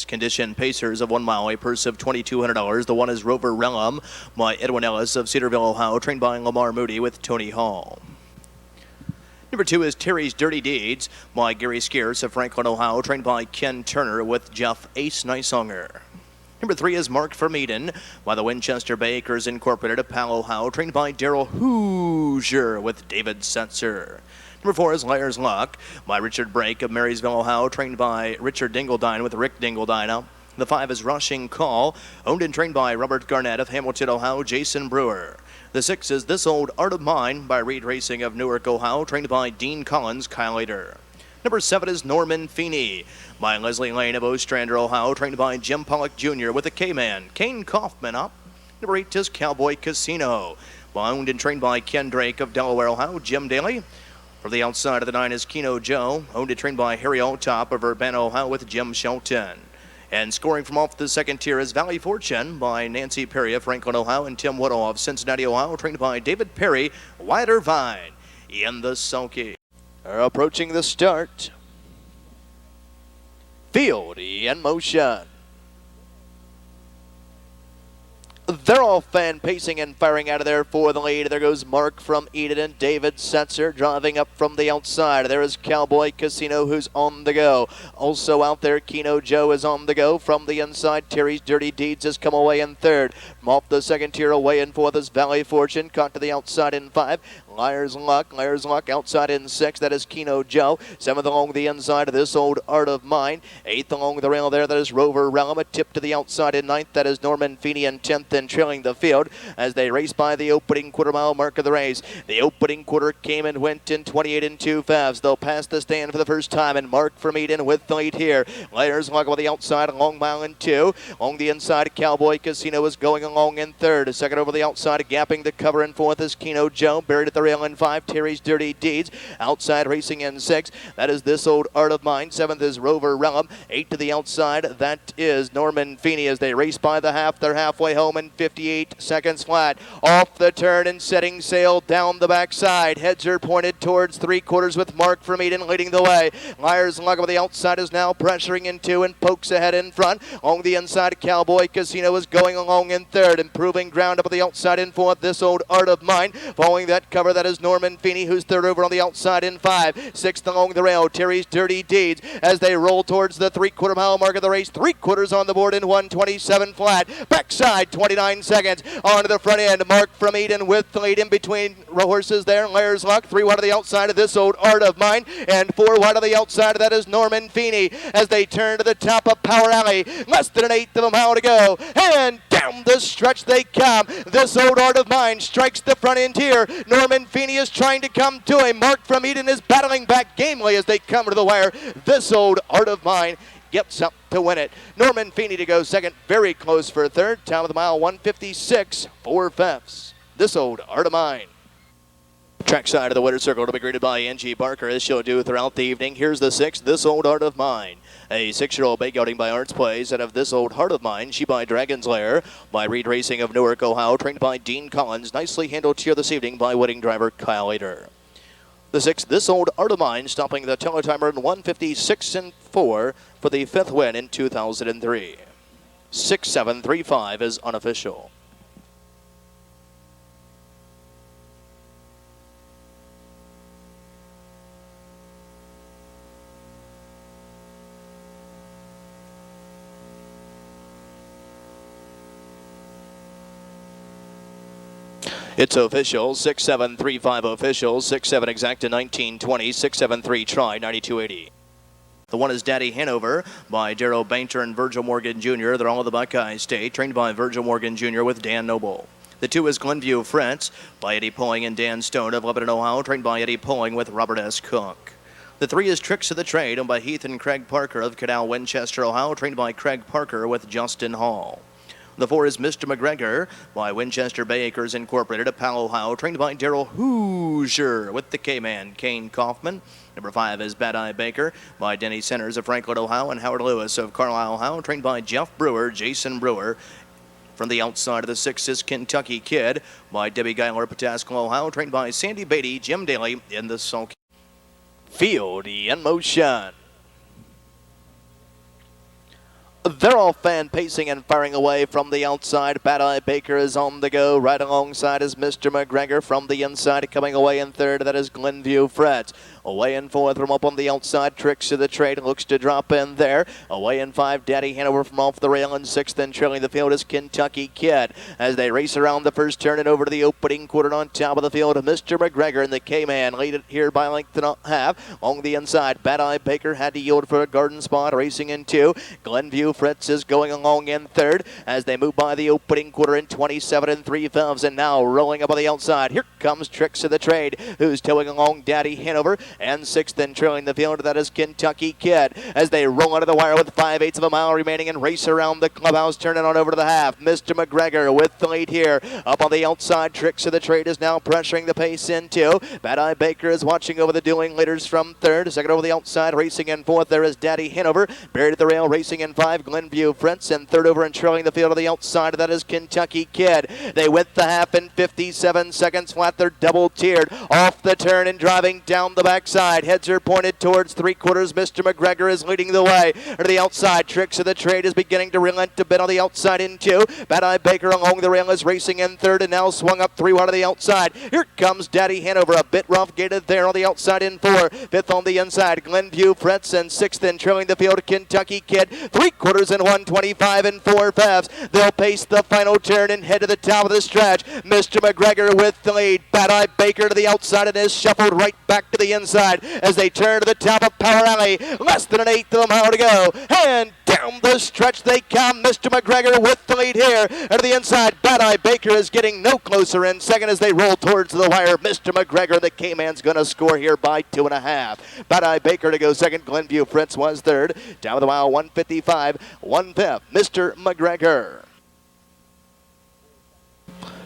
Condition Pacers of 1 mile, a purse of $2,200. The one is Rover RELLIM by Edwin Ellis of Cedarville, Ohio, trained by Lamar Moody with Tony Hall. Number 2 is Terry's Dirty Deeds by Gary Scarce of Franklin, Ohio, trained by Ken Turner with Jeff Ace Nisonger. Number 3 is Mark from Eden by the Winchester Bakers Incorporated of Palo, Ohio, trained by Darrell Hooser with David Setzer. Number 4 is LAIRS-LUCK by Richard Brake of Marysville, Ohio, trained by Richard Dingledine with Rick Dingledine. The 5 is Rushing Call, owned and trained by Robert Garnett of Hamilton, Ohio, Jason Brewer. The 6 is This Old Art of Mine by Reed Racing of Newark, Ohio, trained by Dean Collins, Kyle Later. Number 7 is Norman Feeney by Leslie Lane of Ostrander, Ohio, trained by Jim Pollock Jr. with the K-Man, Kane Kaufman up. Number 8 is Cowboy Casino, owned and trained by Ken Drake of Delaware, Ohio, Jim Daly. From the outside of the 9 is Keno Joe, owned and trained by Harry Alltop of Urbana, Ohio, with Jim Shelton. And scoring from off the second tier is Valley Fortune by Nancy Perry of Franklin, Ohio, and Tim Woodall of Cincinnati, Ohio, trained by David Perry, WYATT IRVINE in the sulky. Approaching the start. Field in motion. They're all fan pacing and firing out of there for the lead. There goes Mark from Eden and David Setzer driving up from the outside. There is Cowboy Casino, who's on the go. Also out there, Keno Joe is on the go. From the inside, Terry's Dirty Deeds has come away in third. From off the second tier, away in fourth is Valley Fortune. Caught to the outside in 5. LAIRS-LUCK outside in 6. That is Keno Joe. 7th along the inside of This Old Art of Mine. 8th along the rail there. That is Rover RELLIM. A tip to the outside in 9th. That is Norman Feeney in 10th and trailing the field as they race by the opening quarter-mile mark of the race. The opening quarter came and went in 28 2/5. They'll pass the stand for the first time, and Mark from Eden with the lead here. LAIRS-LUCK on the outside, a long mile in 2. Along the inside, Cowboy Casino is going along in 3rd. A second over the outside, gapping the cover in 4th is Keno Joe. Buried at the rail in 5, Terry's Dirty Deeds. Outside racing in 6. That is This Old Art of Mine. 7th is Rover RELLIM. 8 to the outside. That is Norman Feeney as they race by the half. They're halfway home in 58 seconds flat. Off the turn and setting sail down the backside. Heads are pointed towards 3/4 with Mark from Eden leading the way. LAIRS-LUCK on the outside is now pressuring in 2 and pokes ahead in front. On the inside, Cowboy Casino is going along in 3rd. Improving ground up on the outside in 4th. This Old Art of Mine. Following that cover, that is Norman Feeney, who's 3rd over on the outside in 5. 6th along the rail, Terry's Dirty Deeds as they roll towards the 3/4 mile mark of the race. 3/4 on the board in 1:27 flat. Backside 29 seconds. Onto the front end, Mark from Eden with the lead in between horses there. LAIRS-LUCK 3 wide of the outside of This Old Art of Mine, and 4 wide of the outside of that is Norman Feeney as they turn to the top of Power Alley. Less than an 1/8 of a mile to go, and down the stretch they come. This Old Art of Mine strikes the front end here. Norman Feeney is trying to come to him. Mark from Eden is battling back gamely as they come to the wire. This Old Art of Mine gets up to win it. Norman Feeney to go second, very close for 3rd. Top of the mile, 1:56, 4/5. This Old Art of Mine. Trackside of the winner's circle to be greeted by Angie Barker, as she'll do throughout the evening. Here's the 6th, This Old Art of Mine. A 6-year-old bay gelding by Arts Plays out of This Old Heart of Mine. She by Dragon's Lair by Reed Racing of Newark, Ohio, trained by Dean Collins. Nicely handled here this evening by winning driver Kyle Later. The 6th, This Old Art of Mine, stopping the teletimer in 1:56 4 for the 5th win in 2003. 6-7-3-5 is unofficial. It's official, 6-7-3-5 official, 6-7 exact to 1920, 6-7-3 try, 9280. The one is Daddy Hanover by Darrell Bainter and Virgil Morgan Jr. They're all of the Buckeye State, trained by Virgil Morgan Jr. with Dan Noble. The 2 is Glenview Fritz by Eddie Pulling and Dan Stone of Lebanon, Ohio, trained by Eddie Pulling with Robert.COOK. The 3 is Tricks of the Trade, owned by Heath and Craig Parker of Canal, Winchester, Ohio, trained by Craig Parker with Justin Hall. The 4 is Mr. McGregor by Winchester Bakers Incorporated of Palo, Ohio, trained by Darrell Hooser with the K-Man, Kane Kaufman. Number 5 is Bad Eye Baker by Denny Centers of Franklin, Ohio, and Howard Lewis of Carlisle, Ohio, trained by Jeff Brewer, Jason Brewer. From the outside of the 6 is Kentucky Kid by Debbie Geiler, Pataskala, Ohio, trained by Sandy Beatty, Jim Daly in the sulky. Field in motion. They're all fan pacing and firing away from the outside. Bad Eye Baker is on the go. Right alongside is Mr. McGregor from the inside. Coming away in third, that is GLENVIEW FRITZ. Away in fourth from up on the outside. Tricks of the Trade looks to drop in there. Away in five, Daddy Hanover from off the rail. In sixth and trailing the field is Kentucky Kid. As they race around the first turn and over to the opening quarter on top of the field, Mr. McGregor and the K-Man lead it here by length and a half. On the inside, Bad Eye Baker had to yield for a garden spot. Racing in two. GLENVIEW FRITZ is going along in third as they move by the opening quarter in 27 3/5, and now rolling up on the outside. Here comes Tricks of the Trade, who's towing along Daddy Hanover, and sixth and trailing the field, that is Kentucky Kid, as they roll under the wire with 5/8 of a mile remaining and race around the clubhouse, turning on over to the half. Mr. McGregor with the lead here. Up on the outside, Tricks of the Trade is now pressuring the pace into. Bad Eye Baker is watching over the dueling leaders from third. Second over the outside, racing in fourth, there is Daddy Hanover. Buried at the rail, racing in five, GLENVIEW FRITZ, and third over and trailing the field on the outside, that is Kentucky Kid. They went the half in 57 seconds flat. They're double tiered off the turn and driving down the backside. Heads are pointed towards three quarters. Mr. McGregor is leading the way. To the outside, Tricks of the Trade is beginning to relent a bit on the outside in two. Bad Eye Baker along the rail is racing in third and now swung up 3-1 to the outside. Here comes Daddy Hanover, a bit rough gated there on the outside in four. Fifth on the inside, GLENVIEW FRITZ, and sixth in trailing the field, Kentucky Kid. 3/4 and 125 and 4/5. They'll pace the final turn and head to the top of the stretch. Mr. McGregor with the lead. Bad Eye Baker to the outside and is shuffled right back to the inside as they turn to the top of Power Alley. Less than an eighth of a mile to go. And down the stretch they come. Mr. McGregor with the lead here. To the inside, Bad Eye Baker is getting no closer in second as they roll towards the wire. Mr. McGregor, the K-Man's going to score here by 2.5. Bad Eye Baker to go second. GLENVIEW FRITZ was third. Down the mile, 155, 1/5. Mr. McGregor.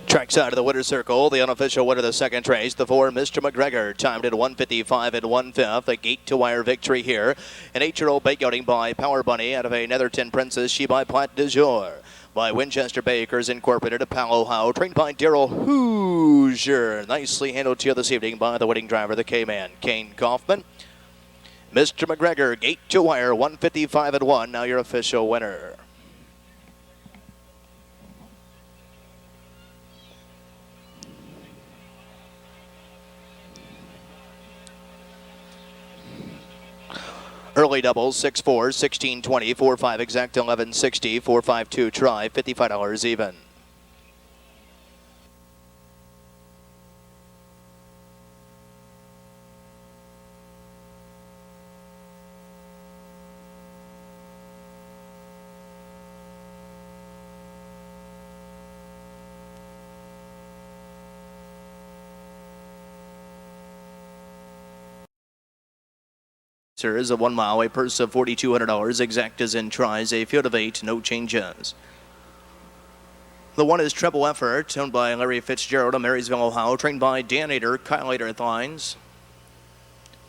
Trackside of the winner's circle, the unofficial winner of the second race, the 4, Mr. McGregor, timed at 155 and 1/5. A gate-to-wire victory here. An 8-year-old bay gelding by Power Bunny out of a Netherton Princess, she by Plat du Jour. By Winchester Bakers Incorporated, a Palo How, trained by Darrell Hooser. Nicely handled here this evening by the winning driver, the K-Man, Kayne Kaufman. Mr. McGregor, gate-to-wire, 155 and 1. Now your official winner. Early doubles, 6-4, 16-20, 4-5 exact, 11-60, 4-5-2 try, $55 even. Is a 1 mile, a purse of $4,200, exact as in tries, a field of 8, no changes. The 1 is Treble Effort, owned by Larry Fitzgerald of Marysville, Ohio, trained by Dan Ader, Kyle Ader Lines.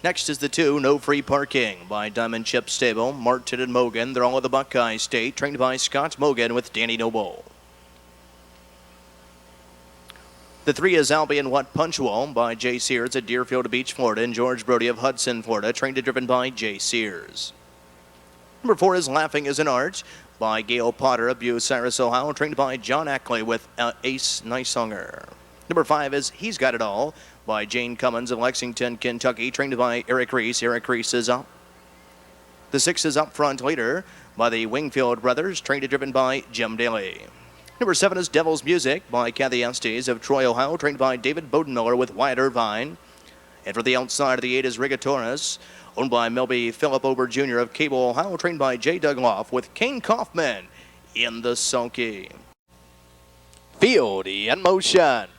Next is the 2, No Free Parking, by Diamond Chip Stable, Martin and Mogan. They're all of the Buckeye State, trained by Scott Mogan with Danny Noble. The 3 is Albion What Punchwall by Jay Sears at Deerfield Beach, Florida, and George Brody of Hudson, Florida, trained and driven by Jay Sears. Number 4 is Laughing is an Art by Gail Potter of Bucyrus, Ohio, trained by John Ackley with Ace Nisonger. Number 5 is He's Got It All by Jane Cummins of Lexington, Kentucky, trained by Eric Reese. Eric Reese is up. The 6 is Up Front Leader by the Wingfield Brothers, trained and driven by Jim Daly. Number 7 is Devil's Music by Kathy Estes of Troy, Ohio, trained by David Bodenmiller with Wyatt Irvine. And for the outside of the 8 is Rigatores, owned by Melby Phillip Ober Jr. of Cable, Ohio, trained by Jay Dugloff with Kayne Kaufman in the sulky. Field in motion.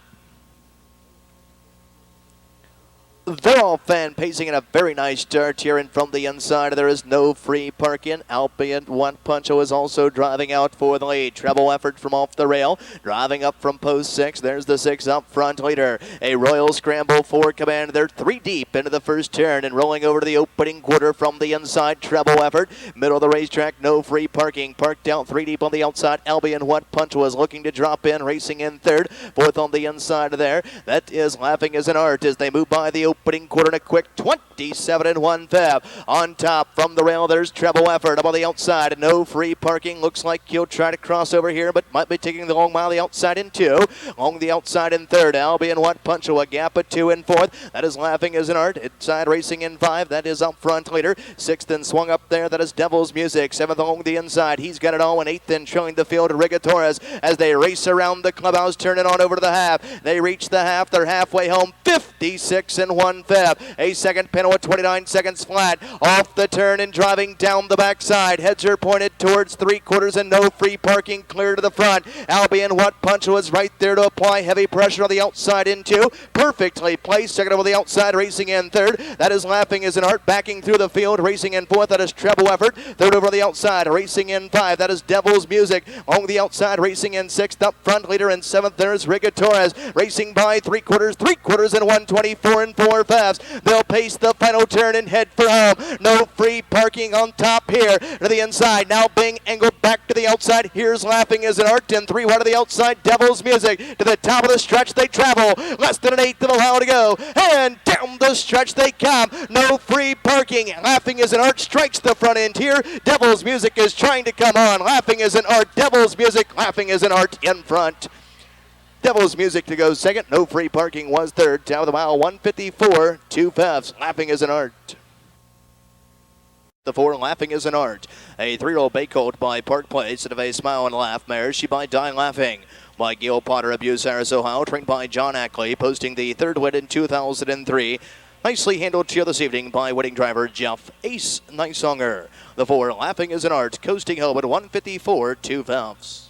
They're all fan pacing in a very nice start here, and from the inside there is No Free Parking. Albion One Puncho is also driving out for the lead. Treble Effort from off the rail, driving up from post 6. There's the 6 up front leader. A Royal Scramble for command. They're 3 deep into the first turn and rolling over to the opening quarter from the inside. Treble Effort, middle of the racetrack, No Free Parking. Parked out 3 deep on the outside. Albion One Puncho is looking to drop in, racing in third. Fourth on the inside there. That is Laughing is an Art as they move by the opening opening quarter in a quick 27 1/5. On top from the rail, there's treble effort up on the outside. No free parking. Looks like he'll try to cross over here, but might be taking the long mile the outside in 2. Along the outside in 3rd, Albion What Puncho, a gap of 2 in 4th. That is Laughing as an Art. Inside racing in 5. That is Up Front leader. 6th and swung up there. That is Devil's Music. 7th along the inside. He's got it all. And 8th and trailing the field, Rigatores, as they race around the clubhouse, turning on over to the half. They reach the half. They're halfway home. 56 1/5. A second penalty at 29 seconds flat. Off the turn and driving down the backside. Heads are pointed towards 3/4 and no free parking clear to the front. Albion What Puncho is right there to apply heavy pressure on the outside in 2. Perfectly placed. Second over the outside, racing in 3rd. That is Laughing as an Art, backing through the field, racing in 4th. That is Treble Effort. 3rd over the outside, racing in 5. That is Devil's Music. On the outside, racing in 6th. Up front leader in 7th. There's Rigatores, racing by 3/4 and 124 4/5. They'll pace the final turn and head for home. No free parking on top here to the inside. Now being angled back to the outside. Here's Laughing as an Art, and 3 wide to the outside. Devil's Music to the top of the stretch. They travel less than an 1/8 of a mile to go, and down the stretch they come. No free parking. Laughing as an Art strikes the front end here. Devil's Music is trying to come on. Laughing as an Art. Devil's Music. Laughing as an Art in front. Devil's Music to go second. No free parking was 3rd. Down the mile, 154 2/5. Laughing as an Art. The 4, Laughing as an Art. A 3-year-old bay colt by Park Place out of a Smile and Laugh mare. She by Die Laughing. By Gail Potter of Bucyrus, Ohio. Trained by John Ackley. Posting the 3rd win in 2003. Nicely handled here this evening by winning driver Jeff Ace Nisonger. The 4, Laughing as an Art. Coasting home at 154 2/5.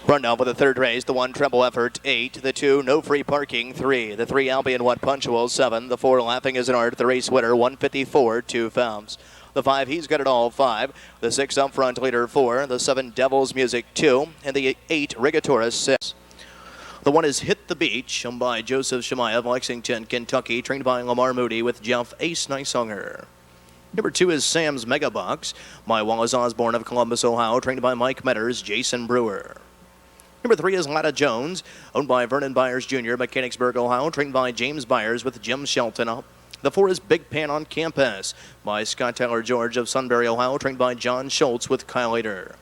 Rundown for the 3rd race, the 1 Treble Effort, 8, the 2 No Free Parking, 3, the 3 Albion What Puncho, 7, the 4 Laughing as an Art, the race winner, 154 2/5. The 5 He's Got It All, 5, the 6 Up Front leader, 4, the 7 Devil's Music, 2, and the 8 Rigatores, 6. The 1 is Hit the Beach, owned by Joseph Shemaiah of Lexington, Kentucky, trained by Lamar Moody with Jeff Ace Nisonger. Number 2 is Sam's Mega Bucks by Wallace Osborne of Columbus, Ohio, trained by Mike Metters, Jason Brewer. Number 3 is Latta Jones, owned by Vernon Byers Jr., Mechanicsburg, Ohio, trained by James Byers with Jim Shelton. The 4 is Big Pan on Campus by Scott Tyler George of Sunbury, Ohio, trained by John Schultz with Kyle Later.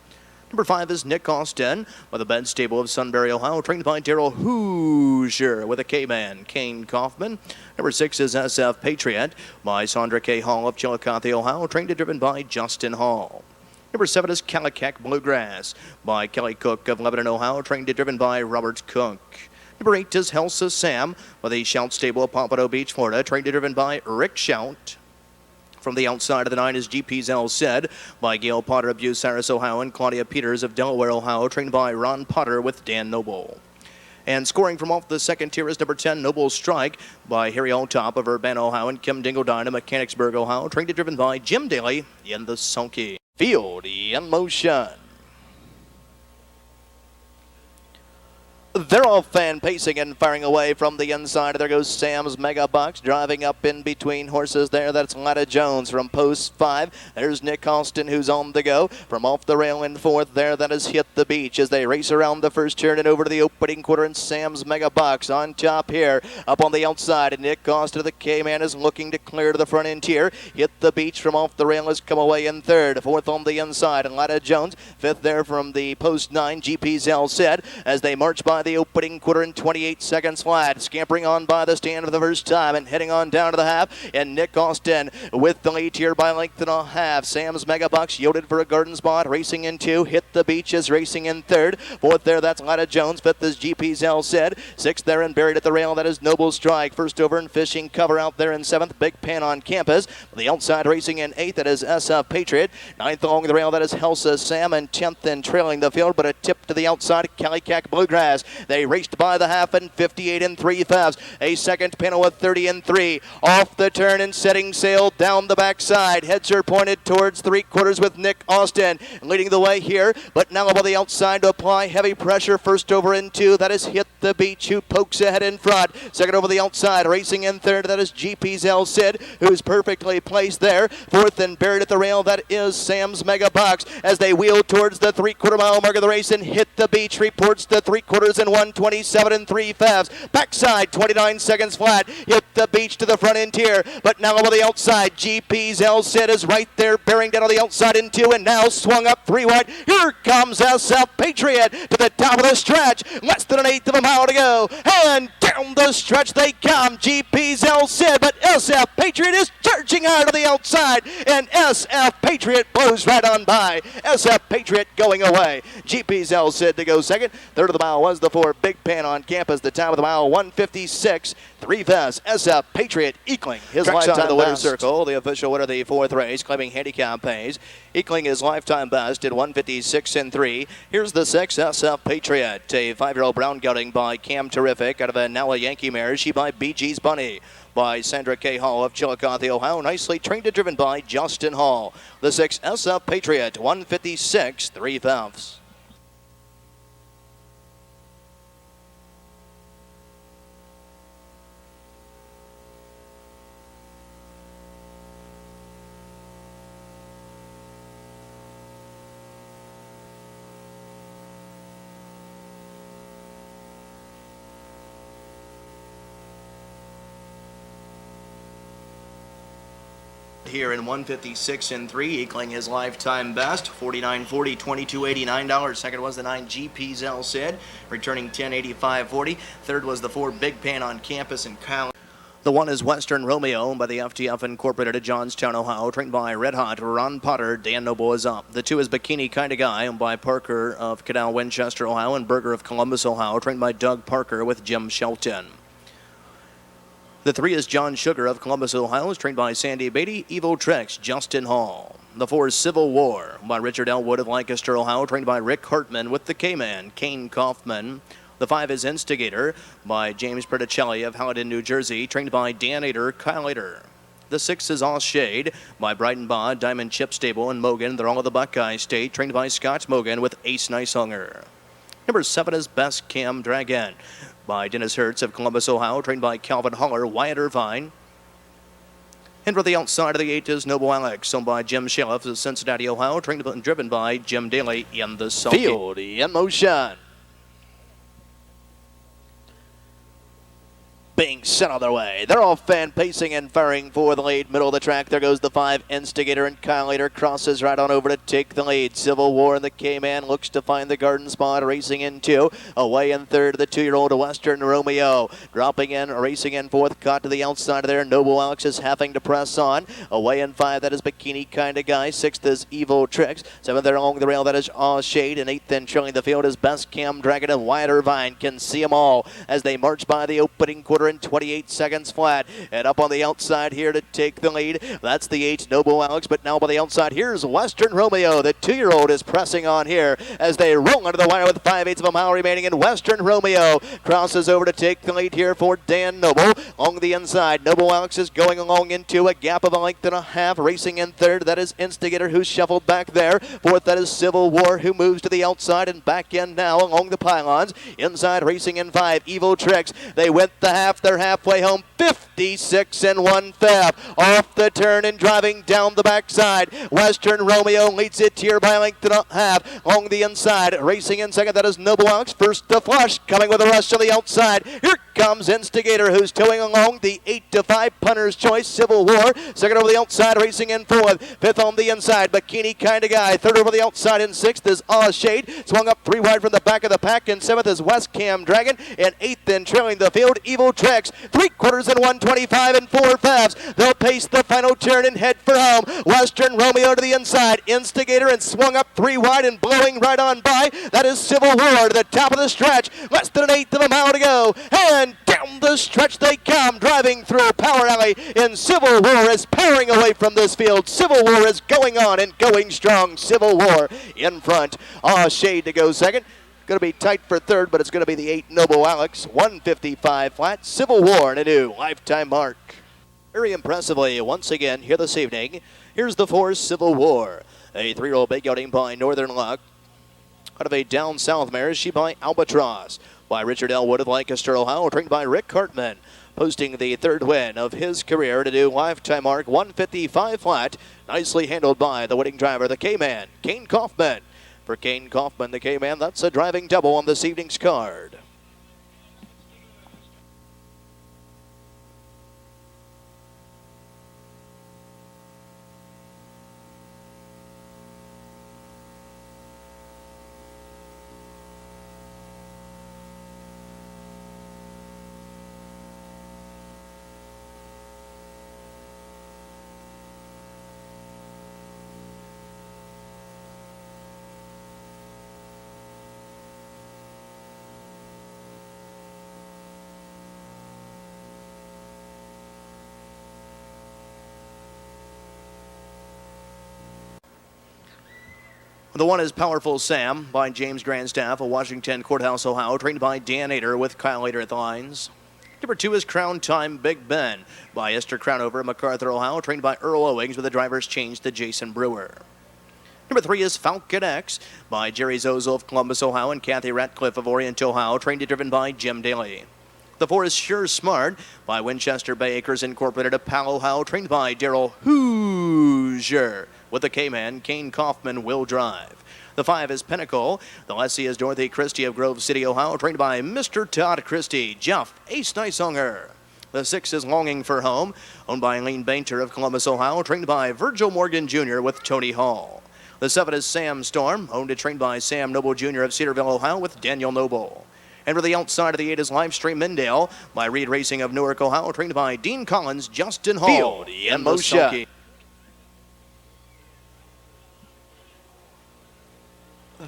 Number 5 is Nick Austin by the Bed Stable of Sunbury, Ohio, trained by Darrell Hooser with a K-Man, Kane Kaufman. Number 6 is SF Patriot by Sandra K. Hall of Chillicothe, Ohio, trained and driven by Justin Hall. Number 7 is Kallikak Bluegrass by Kelly Cook of Lebanon, Ohio, trained and driven by ROBERTS.COOK. Number 8 is Helsa Sam by the Shout Stable of Pompano Beach, Florida, trained and driven by Rick Shout. From the outside of the 9 is GP's L Said by Gail Potter of Bucyrus, Ohio, and Claudia Peters of Delaware, Ohio, trained by Ron Potter with Dan Noble. And scoring from off the second tier is number 10, Noble Strike by Harry Alltop of Urbana, Ohio, and Kim Dingledine of Mechanicsburg, Ohio, trained and driven by Jim Daly in the sulky. Field in motion. They're all fan pacing and firing away from the inside. There goes Sam's Mega Bucks driving up in between horses there. That's Latta Jones from post 5. There's Nick Austin who's on the go. From off the rail in 4th there, that is Hit the Beach as they race around the first turn and over to the opening quarter. And Sam's Mega Bucks on top here. Up on the outside, and Nick Austin of the K-Man is looking to clear to the front end here. Hit the Beach from off the rail has come away in 3rd. 4th on the inside, and Latta Jones. 5th there from the post 9, GP's L Said, as they march by the opening quarter in 28 seconds flat. Scampering on by the stand for the first time and heading on down to the half. And Nick Austin with the lead here by length and a half. Sam's Mega Bucks yielded for a garden spot. Racing in 2. Hit the Beach is racing in 3rd. 4th there, that's Latta Jones. 5th is GP's L Said. 6th there and buried at the rail, that is Noble Strike. First over and fishing cover out there in 7th. Big Pan on Campus. The outside racing in 8th, that is SF Patriot. 9th along the rail, that is Helsa Sam. And 10th and trailing the field, but a tip to the outside, Kallikak Bluegrass. They raced by the half in 58 and 3/5. A second panel with 30 and 3. Off the turn and setting sail down the backside. Heads are pointed towards 3/4 with Nick Austin leading the way here, but now about the outside to apply heavy pressure. First over in 2, that is Hit the Beach, who pokes ahead in front. Second over the outside, racing in 3rd, that is GP's El Cid, who's perfectly placed there. 4th and buried at the rail, that is Sam's Mega Box, as they wheel towards the 3/4 mile mark of the race, and Hit the Beach reports the 3/4 in 1:27 and 3/5. Backside, 29 seconds flat. Hit the Beach to the front end here, but now over the outside, GP's El Cid is right there, bearing down on the outside in 2, and now swung up 3 wide. Here comes SF Patriot to the top of the stretch. Less than an 1/8 of a mile to go, and down the stretch they come. GP's El Cid, but SF Patriot is charging hard to the outside, and SF Patriot blows right on by. SF Patriot going away. GP's El Cid to go second. 3rd of the mile was the 4 Big Pan on Campus. The top of the mile, 1:56. 3/5. SF Patriot equaling his lifetime the winner's circle. The official winner of the 4th race, claiming handicap pace. Equaling his lifetime best at 1:56 and 3. Here's the 6 SF Patriot, a 5-year-old brown gelding by Cam Terrific out of a Nala Yankee mare. She by BG's Bunny by Sandra K. Hall of Chillicothe, Ohio. Nicely trained and driven by Justin Hall. The 6 SF Patriot, 1:56 3/5. Here in 1:56 and 3, equaling his lifetime best, $49.40, $22.89. Second was the 9 GP's El Cid, returning $10.85.40. Third was the 4 Big Pan on Campus and Kyle. The 1 is Western Romeo, owned by the FTF Incorporated at Johnstown, Ohio, trained by Red Hot Ron Potter. Dan Noble is up. The 2 is Bikini Kinda, owned by Parker of Canal, Winchester, Ohio, and Berger of Columbus, Ohio, trained by Doug Parker with Jim Shelton. The 3 is John Sugar of Columbus, Ohio, is trained by Sandy Beatty, Evil Tricks, Justin Hall. The 4 is Civil War by Richard Elwood of Lancaster, Ohio, trained by Rick Hartman with the K-Man, Kane Kaufman. The 5 is Instigator by James Perticelli of Halliday, New Jersey, trained by Dan Ader, Kyle Ader. The 6 is All Shade by Brighton Baugh, Diamond Chip Stable, and Mogan. They're all of the Buckeye State, trained by Scott Mogan with Ace Nisonger. Number 7 is Best Cam Dragon by Dennis Hertz of Columbus, Ohio, trained by Calvin Holler, Wyatt Irvine. And for the outside of the 8 is Noble Alex, owned by Jim Sheriff of Cincinnati, Ohio, trained and driven by Jim Daly in the field in motion. Being set on their way. They're all fan pacing and firing for the lead. Middle of the track, there goes the 5 Instigator, and Kyle Later crosses right on over to take the lead. Civil War and the K-Man looks to find the garden spot, racing in 2. Away in 3rd, the 2-year-old Western Romeo. Dropping in, racing in 4th, caught to the outside of there. Noble Alex is having to press on. Away in 5, that is Bikini Kinda Guy. 6th is Evil Tricks. 7th there along the rail, that is Aw Shade. And 8th then trailing the field is Best Cam Dragon, and Wyatt Irvine can see them all as they march by the opening quarter in 28 seconds flat. And up on the outside here to take the lead, that's the 8 Noble Alex. But now by the outside, here's Western Romeo. The 2-year-old is pressing on here as they roll under the wire with 5/8 of a mile remaining. And Western Romeo crosses over to take the lead here for Dan Noble. Along the inside, Noble Alex is going along into a gap of a length and a half. Racing in 3rd, that is Instigator, who's shuffled back there. 4th, that is Civil War, who moves to the outside and back in now along the pylons. Inside, racing in 5, Evil Tricks. They went the half, they're halfway home, 56 and 1/5. Off the turn and driving down the backside. Western Romeo leads it here by a length and a half. Along the inside, racing in 2nd, that is Noble Alex. First to flush, coming with a rush to the outside. Here comes Instigator, who's towing along the 8-5 Punter's Choice, Civil War. 2nd over the outside, racing in 4th. 5th on the inside, Bikini Kinda Guy. 3rd over the outside, and 6th is Aw Shade. Swung up 3 wide from the back of the pack, and 7th is West Cam Dragon. And 8th then trailing the field, Evil Tricks. 3/4 in 1:25 and 4/5. They'll pace the final turn and head for home. Western Romeo to the inside. Instigator and swung up 3 wide and blowing right on by. That is Civil War to the top of the stretch. Less than an 1/8 of a mile to go. And down the stretch they come, driving through Power Alley. And Civil War is powering away from this field. Civil War is going on and going strong. Civil War in front. Aw Shade to go second. Going to be tight for third, but it's going to be the 8 Noble Alex. 155 flat. Civil War and a new lifetime mark. Very impressively, once again, here this evening, here's the 4 Civil War. A 3-year-old big outing by Northern Luck. Out of a down south mare, she by Albatross. By Richard Elwood of Lancaster, Ohio, trained by Rick Hartman. Posting the 3rd win of his career to do lifetime mark 155 flat. Nicely handled by the winning driver, the K-Man, Kane Kaufman. For Kane Kaufman, the K-Man, that's a driving double on this evening's card. The 1 is Powerful Sam by James Grandstaff of Washington Courthouse, Ohio, trained by Dan Ader with Kyle Ader at the lines. Number 2 is Crown Time Big Ben by Esther Crownover, MacArthur, Ohio, trained by Earl Owings with the driver's change to Jason Brewer. Number 3 is Falcon X by Jerry Zozo of Columbus, Ohio, and Kathy Ratcliffe of Orient, Ohio, trained and driven by Jim Daly. The 4 is Sure Smart by Winchester Bay Acres Incorporated of Palo, Ohio, trained by Darrell Hooser with the K-Man, Kane Kaufman will drive. The 5 is Pinnacle. The lessee is Dorothy Christie of Grove City, Ohio, trained by Mr. Todd Christie, Jeff Ace Nisonger. The 6 is Longing for Home, owned by Eileen Bainter of Columbus, Ohio, trained by Virgil Morgan Jr. with Tony Hall. The 7 is Sam Storm, owned and trained by Sam Noble Jr. of Cedarville, Ohio, with Daniel Noble. And for the outside of the 8 is Livestream Mindale by Reed Racing of Newark, Ohio, trained by Dean Collins, Justin Hall, Field and Moshe.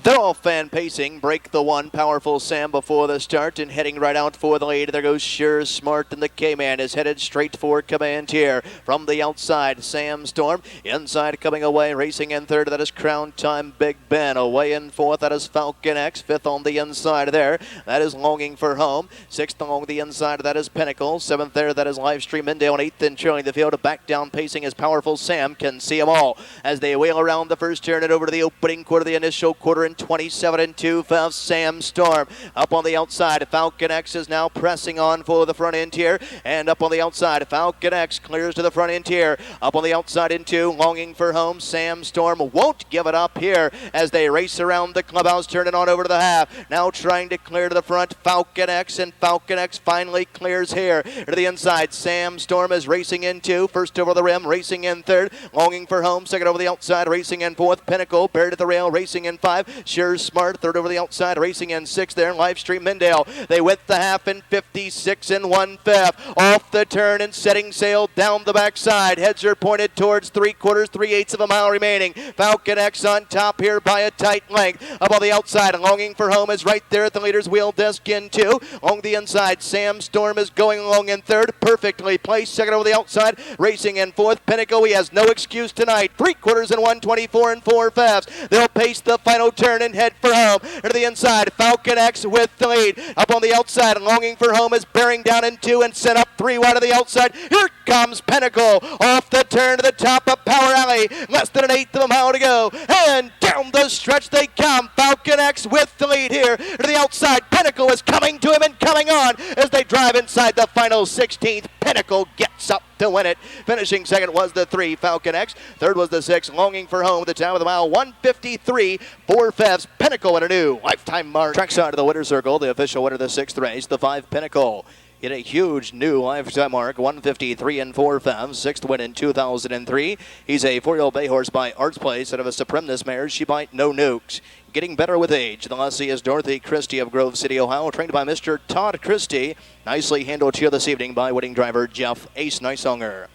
They're all fan pacing. Break the 1, Powerful Sam before the start, and heading right out for the lead. There goes Sure Smart, and the K-Man is headed straight for Command here. From the outside, Sam Storm. Inside, coming away, racing in 3rd. That is Crown Time Big Ben. Away in 4th, that is Falcon X. 5th on the inside there. That is Longing for Home. 6th along the inside, that is Pinnacle. 7th there, that is Livestream Indale. And 8th in trailing the field. Back down pacing is Powerful Sam. Can see them all as they wheel around the first turn and over to the opening quarter, the initial quarter. In 27 and 2/5, Sam Storm. Up on the outside, Falcon X is now pressing on for the front end here. And up on the outside, Falcon X clears to the front end here. Up on the outside in 2, Longing for Home. Sam Storm won't give it up here as they race around the clubhouse, turning on over to the half. Now trying to clear to the front, Falcon X, and Falcon X finally clears here to the inside. Sam Storm is racing in 2, first over the rim, racing in 3rd. Longing for Home, 2nd over the outside, racing in 4th. Pinnacle buried at the rail, racing in 5. Sure Smart, 3rd over the outside, racing in 6th there. Livestream Mindale. They went the half in 56 and 1/5. Off the turn and setting sail down the backside. Heads are pointed towards 3/4, 3/8 of a mile remaining. Falcon X on top here by a tight length. Up on the outside, Longing for Home is right there at the leader's wheel desk in 2. On the inside, Sam Storm is going along in 3rd. Perfectly placed. 2nd over the outside, racing in 4th. Pinnacle, he has no excuse tonight. 3/4 and 1/24 and 4/5. They'll pace the final turn and head for home. To the inside, Falcon X with the lead. Up on the outside, Longing for Home is bearing down in 2 and sent up 3 wide of the outside. Here comes Pinnacle off the turn to the top of Power Alley. Less than an 1/8 of a mile to go. And down the stretch they come. Falcon X with the lead here. To the outside, Pinnacle is coming to him and coming on as they drive inside the final 16th. Pinnacle gets up to win it. Finishing 2nd was the 3, Falcon X. 3rd was the 6, Longing for Home at the top of the mile. 1:53, 4/5. Pinnacle at a new lifetime mark. Trackside of the winner's circle, the official winner of the 6th race, the 5 Pinnacle. Hit a huge new lifetime mark, 1:53 and 4/5, 6th win in 2003. He's a 4-year-old bay horse by Arts Place out of a Supremness mare. She bite no nukes. Getting better with age. The lessee is Dorothy Christie of Grove City, Ohio, trained by Mr. Todd Christie. Nicely handled here this evening by winning driver Jeff Ace Nisonger.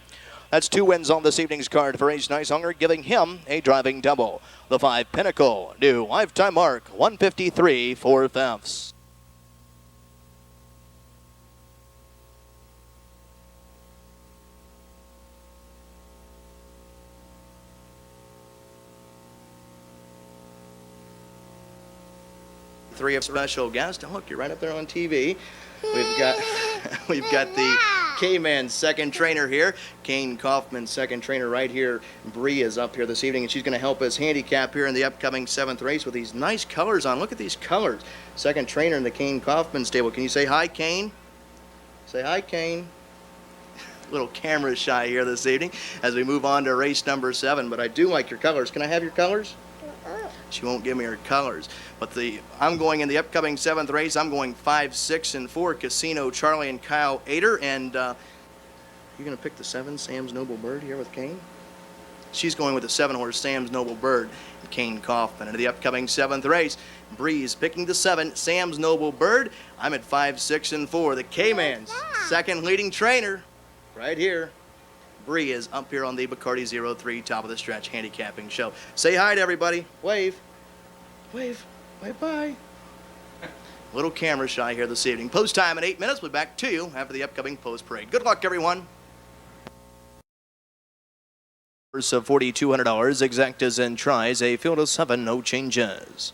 That's 2 wins on this evening's card for Ace Nisonger, giving him a driving double. The 5 Pinnacle, new lifetime mark, 1:53, 4/5. 3 of special guest. Oh, look, you're right up there on TV. We've got we've got the K-Man second trainer here. Kane Kaufman, second trainer right here. Bree is up here this evening, and she's going to help us handicap here in the upcoming 7th race with these nice colors on. Look at these colors. Second trainer in the Kane Kaufman stable. Can you say hi, Kane? Say hi, Kane. Little camera shy here this evening as we move on to race number 7, but I do like your colors. Can I have your colors? She won't give me her colors. But I'm going in the upcoming 7th race. I'm going 5, 6, and 4. Casino Charlie and Kyle Ader. And you're going to pick the 7, Sam's Noble Bird here with Kane? She's going with the 7-horse Sam's Noble Bird, Kane Kaufman. Into the upcoming 7th race, Breeze picking the 7, Sam's Noble Bird. I'm at 5, 6, and 4. The K-Man's second leading trainer right here. Bree is up here on the Bacardi 03 top of the stretch handicapping show. Say hi to everybody. Wave. Wave. Bye-bye. Little camera shy here this evening. Post time in 8 minutes. We'll be back to you after the upcoming post parade. Good luck, everyone. Of $4,200, exactas and tries, a field of 7, no changes.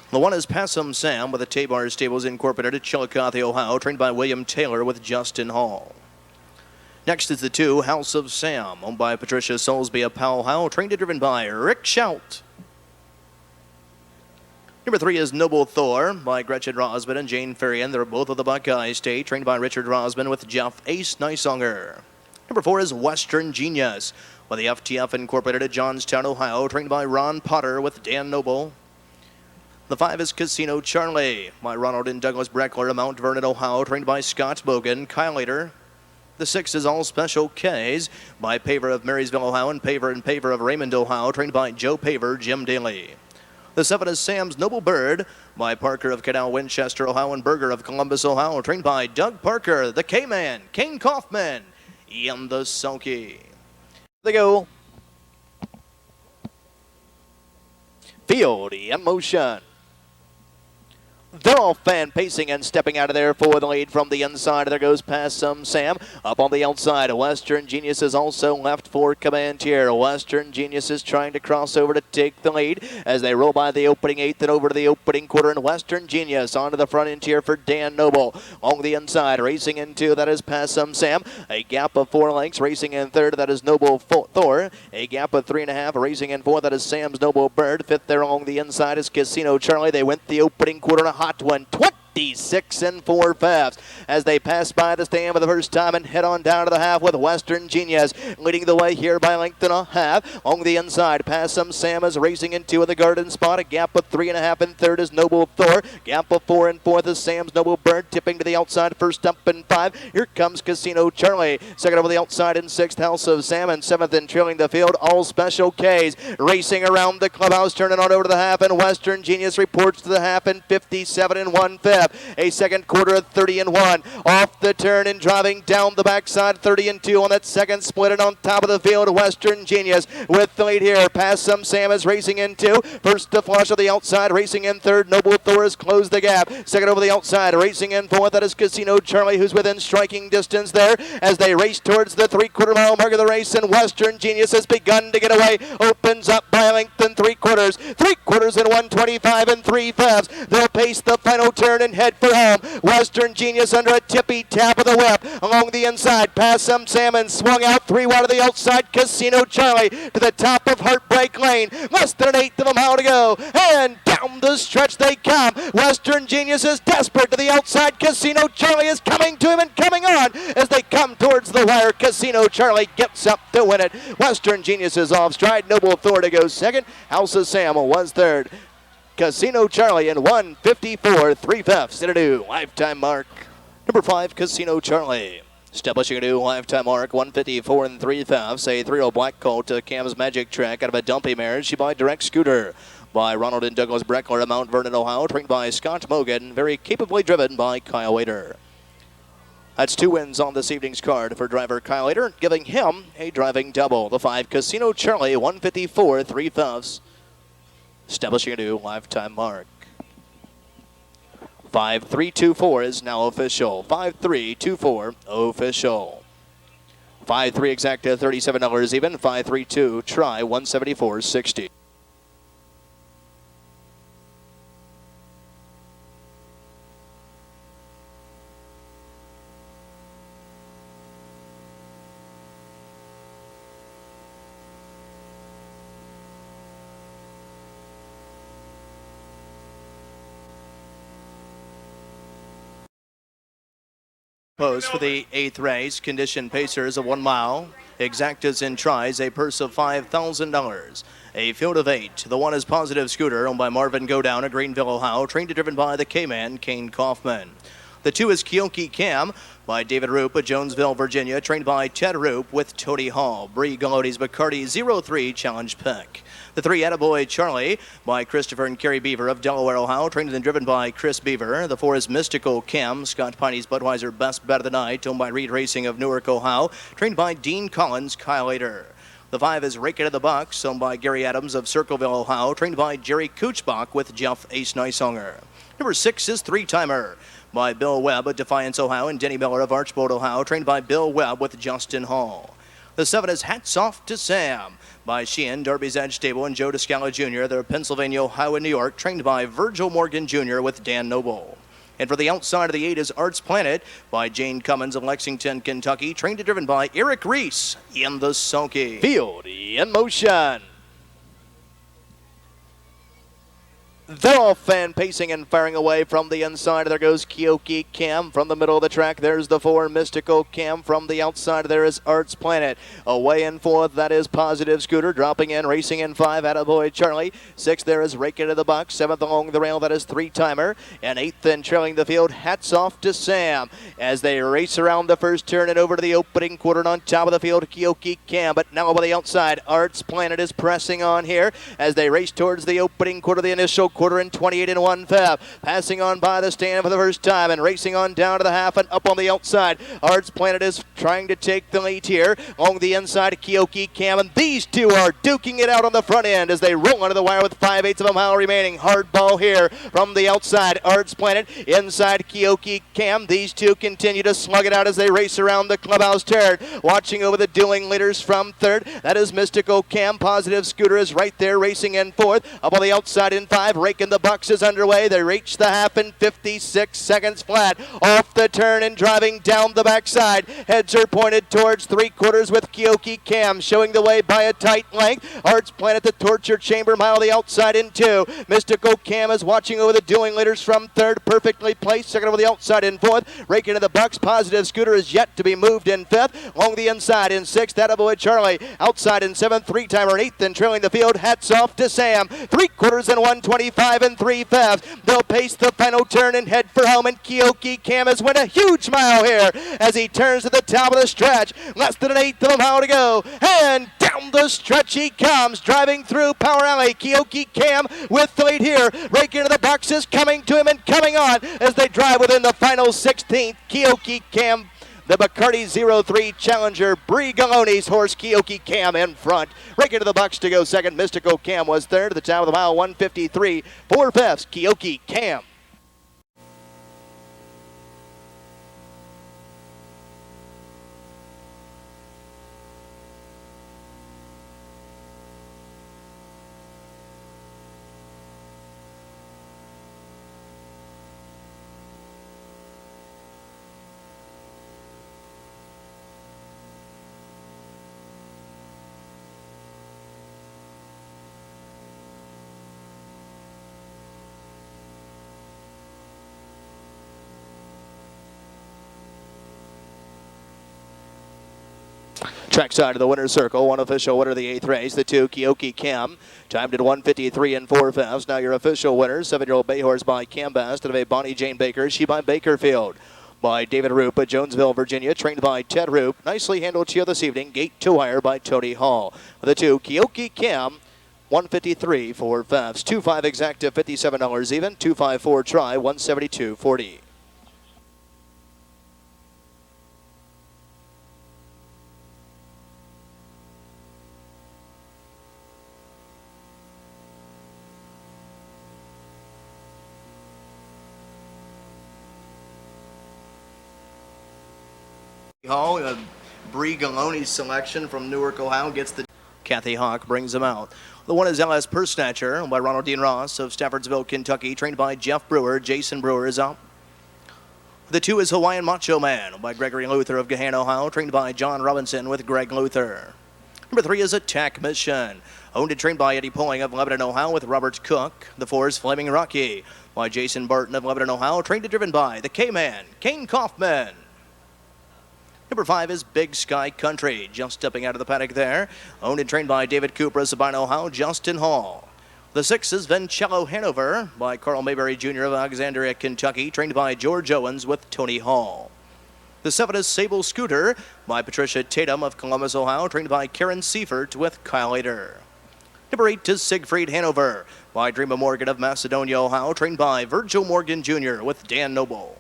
The 1 is Passum Sam with the Tabar Stables Incorporated at Chillicothe, Ohio, trained by William Taylor with Justin Hall. Next is the 2, House of Sam, owned by Patricia Soulsby of Powell, Ohio, trained and driven by Rick Shout. Number 3 is Noble Thor by Gretchen Rosman and Jane Ferrian. They're both of the Buckeye State, trained by Richard Rosman with Jeff Ace Nisonger. Number 4 is Western Genius with the FTF Incorporated at Johnstown, Ohio, trained by Ron Potter with Dan Noble. The 5 is Casino Charlie by Ronald and Douglas Breckler of Mount Vernon, Ohio, trained by Scott Bogan, Kyle Ader. The 6 is All Special K's by Paver of Marysville, Ohio, and Paver of Raymond, Ohio, trained by Joe Paver, Jim Daly. The 7 is Sam's Noble Bird by Parker of Canal, Winchester, Ohio, and Berger of Columbus, Ohio, trained by Doug Parker, the K-Man, Kane Kaufman, and the Sulky. They go. Field in motion. They're all fan pacing and stepping out of there for the lead from the inside. There goes Passum Sam. Up on the outside, Western Genius is also left for command here. Western Genius is trying to cross over to take the lead as they roll by the opening 8th and over to the opening quarter. And Western Genius onto the front end here for Dan Noble. On the inside, racing into, that is Passum Sam. A gap of 4 lengths, racing in third, that is Noble Thor. A gap of 3.5, racing in 4, that is Sam's Noble Bird. 5th there along the inside is Casino Charlie. They went the opening quarter in a hot one, 26 4/5 as they pass by the stand for the first time and head on down to the half with Western Genius leading the way here by length and a half. On the inside, Passum Sam is racing into the garden spot. A gap of 3.5 in third is Noble Thor. Gap of 4 in fourth is Sam's Noble Bird, tipping to the outside first up in 5. Here comes Casino Charlie. Second over the outside in 6th, House of Sam, and 7th and trailing the field, All Special K's. Racing around the clubhouse, turning on over to the half, and Western Genius reports to the half in 57 1/5. A second quarter at 30 1. Off the turn and driving down the backside, 30 2 on that second split, and on top of the field, Western Genius with the lead here. Passum Sam is racing in 2. First to flush of the outside, racing in 3rd. Noble Thor has closed the gap. Second over the outside, racing in 4th. That is Casino Charlie, who's within striking distance there as they race towards the 3/4 mile mark of the race, and Western Genius has begun to get away. Opens up by a length and 3/4. 3/4 in 125 3/5. They'll pace the final turn and head for home. Western Genius under a tippy tap of the whip. Along the inside, Passum Salmon swung out 3 wide of the outside. Casino Charlie to the top of Heartbreak Lane. Less than an 1/8 of a mile to go. And down the stretch they come. Western Genius is desperate to the outside. Casino Charlie is coming to him and coming on as they come towards the wire. Casino Charlie gets up to win it. Western Genius is off stride. Noble Thor to go second. House of Sam was third. Casino Charlie in 1:54 3/5 in a new lifetime mark. Number 5, Casino Charlie. Establishing a new lifetime mark, 1:54 3/5. A 3-year-old black colt to Cam's Magic Track out of a dumpy mare. She by Direct Scooter by Ronald and Douglas Breckler of Mount Vernon, Ohio. Trained by Scott Mogan. Very capably driven by Kyle Ader. That's 2 wins on this evening's card for driver Kyle Ader, giving him a driving double. The 5, Casino Charlie, 1:54 3/5. Establishing a new lifetime mark. 5-3-2-4 is now official. 5-3-2-4 official. 5-3 exacta, $37 even. 5-3-2 try, 174.60. Post for the 8th race. Condition Pacers, a 1 mile. Exactas and Tries, a purse of $5,000. A field of 8. The 1 is Positive Scooter, owned by Marvin Godown of Greenville, Ohio. Trained and driven by the K-Man, Kane Kaufman. The 2 is BIKINI-KINDA by David Roop of Jonesville, Virginia. Trained by Ted Roop with Tody Hall. Bree Gallody's Bacardi 03 Challenge Pick. The 3, Attaboy Charlie by Christopher and Kerry Beaver of Delaware, Ohio. Trained and driven by Chris Beaver. The 4 is Mystical Kim, Scott Piney's Budweiser Best Bet of the Night, owned by Reed Racing of Newark, Ohio. Trained by Dean Collins, Kyle Later. The 5 is Rake It to the Bucks, owned by Gary Adams of Circleville, Ohio. Trained by Jerry Kuchbach with Jeff Ace Nisonger. Number 6 is 3-Timer by Bill Webb of Defiance, Ohio, and Denny Miller of Archbold, Ohio. Trained by Bill Webb with Justin Hall. The 7 is Hats Off to Sam by Sheehan, Darby's Edge Stable, and Joe DeScala Jr. They're Pennsylvania, Ohio, and New York. Trained by Virgil Morgan Jr. with Dan Noble. And for the outside of the 8 is Arts Planet by Jane Cummins of Lexington, Kentucky. Trained and driven by Eric Reese in the sulky. Field in motion. They're all fan pacing and firing away from the inside. There goes BIKINI-KINDA from the middle of the track. There's the 4, Mystical Kim. From the outside, there is Arts Planet. Away in 4th, that is Positive Scooter. Dropping in, racing in 5, Attaboy Charlie. 6th, there is Rake It to the Bucks. 7th along the rail, that is 3-Timer. And 8th, then trailing the field, Hats Off to Sam. As they race around the first turn and over to the opening quarter, and on top of the field, BIKINI-KINDA. But now over the outside, Arts Planet is pressing on here as they race towards the opening quarter, the initial quarter in 28 1/5. Passing on by the stand for the first time and racing on down to the half and up on the outside. Arts Planet is trying to take the lead here. Along the inside, BIKINI-KINDA, and these two are duking it out on the front end as they roll under the wire with 5/8 of a mile remaining. Hard ball here from the outside. Arts Planet inside BIKINI-KINDA. These two continue to slug it out as they race around the clubhouse turn. Watching over the dueling leaders from 3rd. That is Mystical Kim. Positive Scooter is right there racing in 4th. Up on the outside in 5. Raking the Bucks is underway. They reach the half in 56 seconds flat. Off the turn and driving down the backside. Heads are pointed towards 3/4 with BIKINI-KINDA showing the way by a tight length. Arts Planet, the torture chamber, mile the outside in 2. Mystical Kim is watching over the dueling leaders from 3rd. Perfectly placed. 2nd over the outside in 4th. Raking to the Bucks. Positive Scooter is yet to be moved in 5th. Along the inside in 6th. Attaboy Charlie. Outside in 7th. 3-Timer in 8th. And trailing the field. Hats Off to Sam. 3/4 and 125 and 3/5. They'll pace the final turn and head for home, and BIKINI-KINDA has won a huge mile here as he turns to the top of the stretch. Less than an 1/8 of a mile to go, and down the stretch he comes, driving through Power Alley. BIKINI-KINDA with the lead here. Raking into the boxes, coming to him and coming on as they drive within the final 16th. BIKINI-KINDA, the Bacardi 03 Challenger, Bree Galloni's horse, BIKINI-KINDA in front. Rake It to the Bucks to go 2nd. Mystical Kim was 3rd. At the top of the mile, 153. 4/5, BIKINI-KINDA. Trackside of the winner's circle, one official winner of the 8th race, the 2, BIKINI-KINDA, timed at 153 and 4/5. Now your official winner, 7-year-old bay horse by Cambast, out of a Bonnie Jane Baker, she by Bakerfield. By David Roop of Jonesville, Virginia, trained by Ted Roop. Nicely handled to you this evening, gate to wire by Tody Hall. The 2, BIKINI-KINDA, 153 4/5. 2.5 exacta, $57 even. 2.54 try, 172.40. Hall, Bree Galloni's selection from Newark, Ohio, gets the... Kathy Hawk brings him out. The 1 is LS Purse Snatcher by Ronald Dean Ross of Staffordsville, Kentucky, trained by Jeff Brewer. Jason Brewer is out. The 2 is Hawaiian Macho Man by Gregory Luther of Gahan, Ohio, trained by John Robinson with Greg Luther. Number 3 is Attack Mission, owned and trained by Eddie Pulling of Lebanon, Ohio, with Roberts-COOK. The 4 is Flaming Rocky by Jason Barton of Lebanon, Ohio, trained and driven by the K-Man, Kane Kaufman. Number 5 is Big Sky Country, just stepping out of the paddock there. Owned and trained by David Cooper, Sabine, Ohio, Justin Hall. The 6 is Vencello Hanover by Carl Mayberry Jr. of Alexandria, Kentucky, trained by George Owens with Tony Hall. The 7 is Sable Scooter by Patricia Tatum of Columbus, Ohio, trained by Karen Seifert with Kyle Ader. Number 8 is Siegfried Hanover by Dreama Morgan of Macedonia, Ohio, trained by Virgil Morgan Jr. with Dan Noble.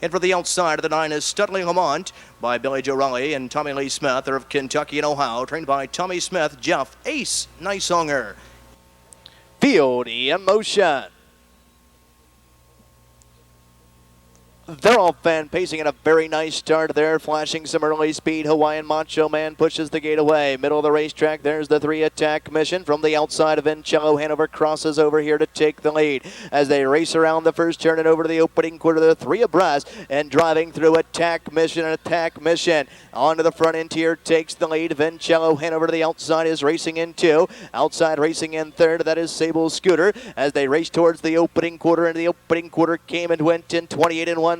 And for the outside of the 9 is Studley Lamont by Billy Joe Raleigh and Tommy Lee Smith. They're of Kentucky and Ohio, trained by Tommy Smith, Jeff Ace Nisonger. Field in motion. They're all fan pacing and a very nice start there, flashing some early speed. Hawaiian Macho Man pushes the gate away. Middle of the racetrack, there's the 3 Attack Mission. From the outside of Vencello Hanover crosses over here to take the lead. As they race around the first turn and over to the opening quarter, they're 3 abreast and driving through Attack Mission and Attack Mission. Onto the front end here, takes the lead. Vencello Hanover to the outside is racing in 2. Outside racing in 3rd, that is Sable Scooter. As they race towards the opening quarter, and the opening quarter came and went in 28 and 1/5.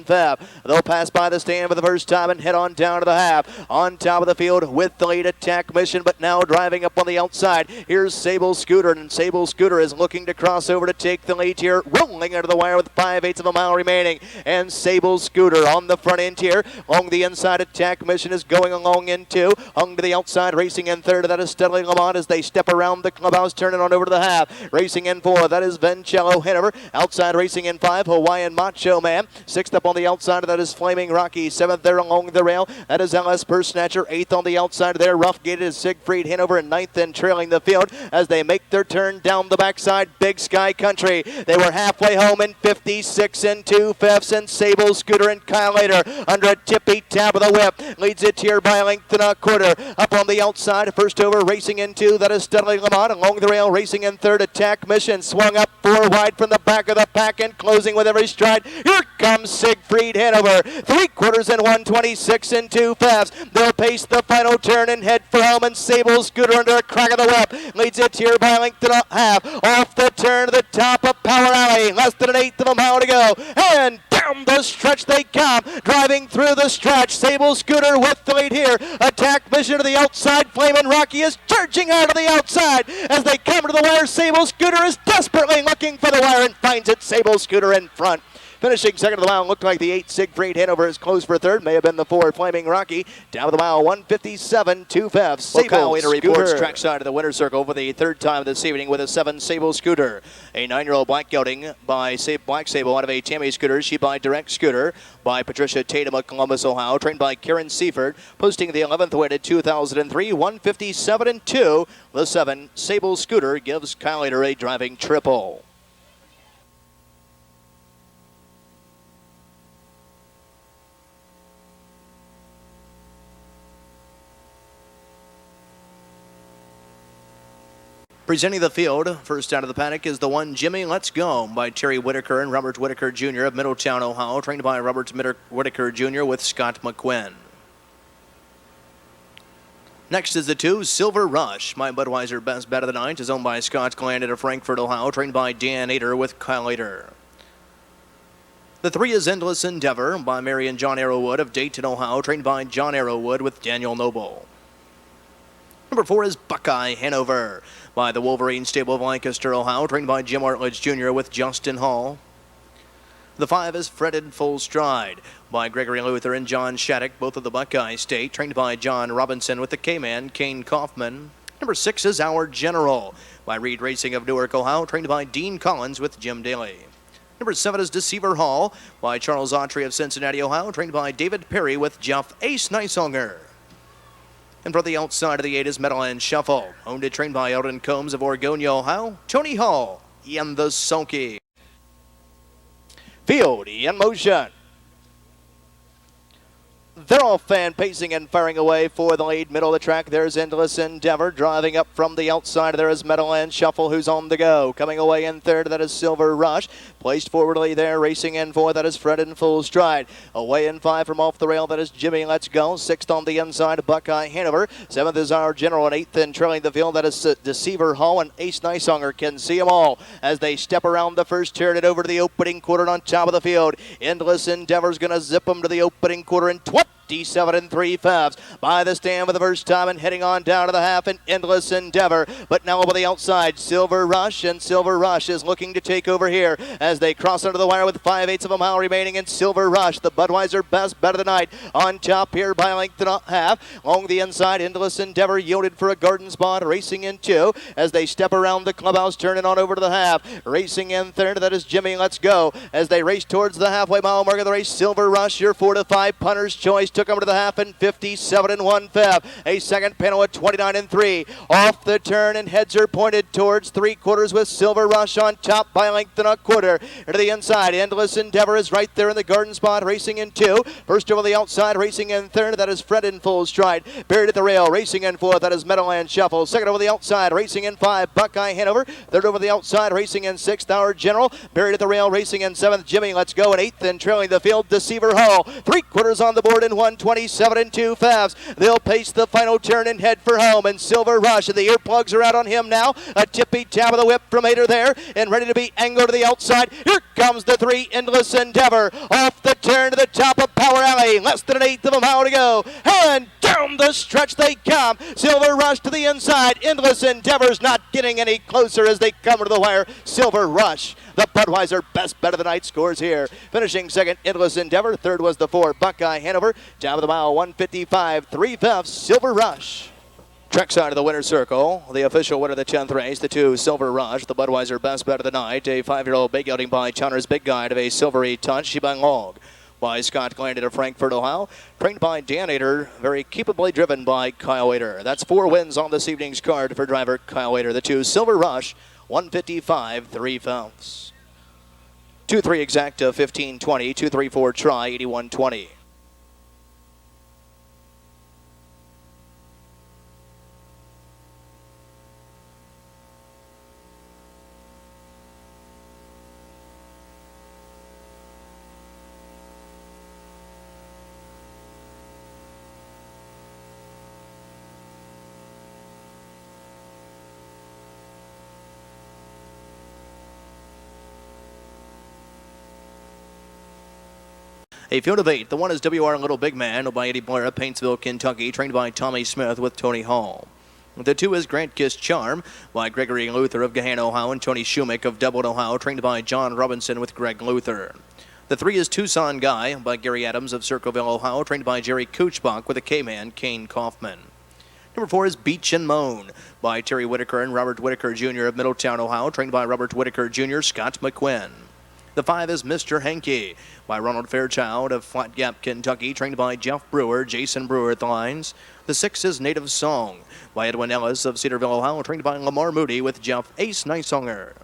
They'll pass by the stand for the first time and head on down to the half. On top of the field with the lead, Attack Mission, but now driving up on the outside. Here's Sable Scooter, and Sable Scooter is looking to cross over to take the lead here, rolling under the wire with 5/8 of a mile remaining. And Sable Scooter on the front end here. Along the inside, Attack Mission is going along in 2. Hung to the outside, racing in 3rd. That is Studley Lamont as they step around the clubhouse, turning on over to the half. Racing in 4, that is Vencello Hanover. Outside racing in 5, Hawaiian Macho Man. 6th up on the outside of that is Flaming Rocky. 7th there along the rail, that is LS Purse Snatcher. 8th on the outside there, Rough Gated is Siegfried Hanover. And 9th and trailing the field as they make their turn down the backside, Big Sky Country. They were halfway home in 56 and 2/5, and Sable Scooter and Kyle Ader under a tippy tap of the whip leads it here by a length and a quarter. Up on the outside, first over racing in 2, that is Studley Lamont. Along the rail racing in 3rd, Attack Mission swung up 4 wide from the back of the pack and closing with every stride. Here comes Siegfried Hanover. 3/4 and 126 and 2/5. They'll pace the final turn and head for home, and Sable Scooter under a crack of the whip leads it here by a length and a half. Off the turn to the top of Power Alley, less than an 1/8 of a mile to go, and down the stretch they come, driving through the stretch. Sable Scooter with the lead here. Attack Mission to the outside. Flamin' Rocky is charging out of the outside as they come to the wire. Sable Scooter is desperately looking for the wire and finds it. Sable Scooter in front. Finishing second of the mile, looked like the 8 Siegfried Hanover is close for 3rd. May have been the 4 Flaming Rocky. Down of the mile, 157 2/5. Sable Scooter reports trackside of the winner's circle for the 3rd time this evening with a 7 Sable Scooter. A 9-year-old black gelding by Black Sable out of a Tammy Scooter. She by Direct Scooter by Patricia Tatum of Columbus, Ohio. Trained by Karen Seifert. Posting the 11th weight at 2003, 157 and 2. The 7 Sable Scooter gives Kyle Ader a driving triple. Presenting the field, first out of the paddock is the 1 Jimmy Let's Go by Terry Whitaker and Robert Whitaker Jr. of Middletown, Ohio, trained by Robert Whitaker Jr. with Scott McQuinn. Next is the 2 Silver Rush. My Budweiser Best Bet of the Night is owned by Scott Garnett of Frankfort, Ohio, trained by Dan Ader with Kyle Ader. The 3 is Endless Endeavor by Mary and John Arrowwood of Dayton, Ohio, trained by John Arrowwood with Daniel Noble. Number 4 is Buckeye Hanover by the Wolverine Stable of Lancaster, Ohio, trained by Jim Artledge Jr. with Justin Hall. The 5 is Fretted Full Stride by Gregory Luther and John Shattuck, both of the Buckeye State, trained by John Robinson with the K-Man, Kane Kaufman. Number 6 is Our General by Reed Racing of Newark, Ohio, trained by Dean Collins with Jim Daly. Number 7 is Deceiver Hall by Charles Autry of Cincinnati, Ohio, trained by David Perry with Jeff Ace Nisonger. And for the outside of the 8 is Meadowland Shuffle, owned and trained by Eldon Combs of Oregonia, Ohio, Tony Hall, and the Sulky. Field in motion. They're all fan pacing and firing away for the lead. Middle of the track, there's Endless Endeavor. Driving up from the outside, there is Meadowland Shuffle, who's on the go. Coming away in 3rd, that is Silver Rush. Placed forwardly there, racing in 4th, that is Fred in Full Stride. Away in 5 from off the rail, that is Jimmy Let's Go. 6th on the inside, Buckeye Hanover. 7th is Our General, and 8th and trailing the field, that is Deceiver Hall, and Ace Nisonger can see them all as they step around the first turn and over to the opening quarter on top of the field. Endless Endeavor's going to zip them to the opening quarter in 20 57 and 3/5 by the stand for the first time and heading on down to the half, an endless endeavor. But now over the outside, Silver Rush, and Silver Rush is looking to take over here as they cross under the wire with 5/8 of a mile remaining. And Silver Rush, the Budweiser best bet of the night, on top here by length and a half. Along the inside, endless endeavor yielded for a garden spot, racing in two as they step around the clubhouse, turning on over to the half. Racing in third, that is Jimmy Let's Go as they race towards the halfway mile mark of the race. Silver Rush, your 4 to 5 punter's choice, took over to the half in 57 and 1/5. A second panel at 29 and 3. Off the turn and heads are pointed towards 3/4 with Silver Rush on top by length and a quarter. To the inside, endless endeavor is right there in the garden spot, racing in two. First over the outside, racing in third, that is Fred in full stride. Buried at the rail, racing in fourth, that is Meadowland Shuffle. Second over the outside, racing in 5, Buckeye Hanover. Third over the outside, racing in 6th, Our General. Buried at the rail, racing in 7th, Jimmy Let's Go. In 8th and trailing the field, Deceiver Hall. 3/4 on the board in 1:27 and 2/5. They'll pace the final turn and head for home. And Silver Rush, and the earplugs are out on him now. A tippy tap of the whip from Ader there, and ready to be angled to the outside. Here comes the 3, Endless Endeavor. Off the turn to the top of Power Alley. Less than an 1/8 of a mile to go. And down the stretch they come. Silver Rush to the inside. Endless Endeavor's not getting any closer as they come to the wire. Silver Rush, the Budweiser best bet of the night, scores here. Finishing second, Endless Endeavor. Third was the 4, Buckeye Hanover. Top of the mile, 1:55, 3/5, Silver Rush. Trackside of the winner's circle, the official winner of the 10th race, the 2, Silver Rush, the Budweiser best bet of the night. A 5-year-old big outing by Chandler's Big Guide of a silvery touch. She by log by Scott Glenview of Frankfurt, Ohio. Trained by Dan Ader, very capably driven by Kyle Ader. That's 4 wins on this evening's card for driver Kyle Ader. The 2, Silver Rush, 1:55, 3/5. 2-3 exacta, 15-20, 2-3-4 try, 81-20. A field of 8. The 1 is WR Little Big Man by Eddie Blair of Paintsville, Kentucky, trained by Tommy Smith with Tony Hall. The 2 is Grant Kiss Charm by Gregory Luther of Gahanna, Ohio, and Tony Shumick of Dublin, Ohio, trained by John Robinson with Greg Luther. The 3 is Tucson Guy by Gary Adams of Circleville, Ohio, trained by Jerry Kuchbach with a K-Man, Kane Kaufman. Number 4 is Beach and Moan by Terry Whitaker and Robert Whitaker Jr. of Middletown, Ohio, trained by Robert Whitaker Jr., Scott McQuinn. The 5 is Mr. Hanky by Ronald Fairchild of Flat Gap, Kentucky, trained by Jeff Brewer, Jason Brewer at the lines. The 6 is Native Song by Edwin Ellis of Cedarville, Ohio, trained by Lamar Moody with Jeff Ace Nisonger.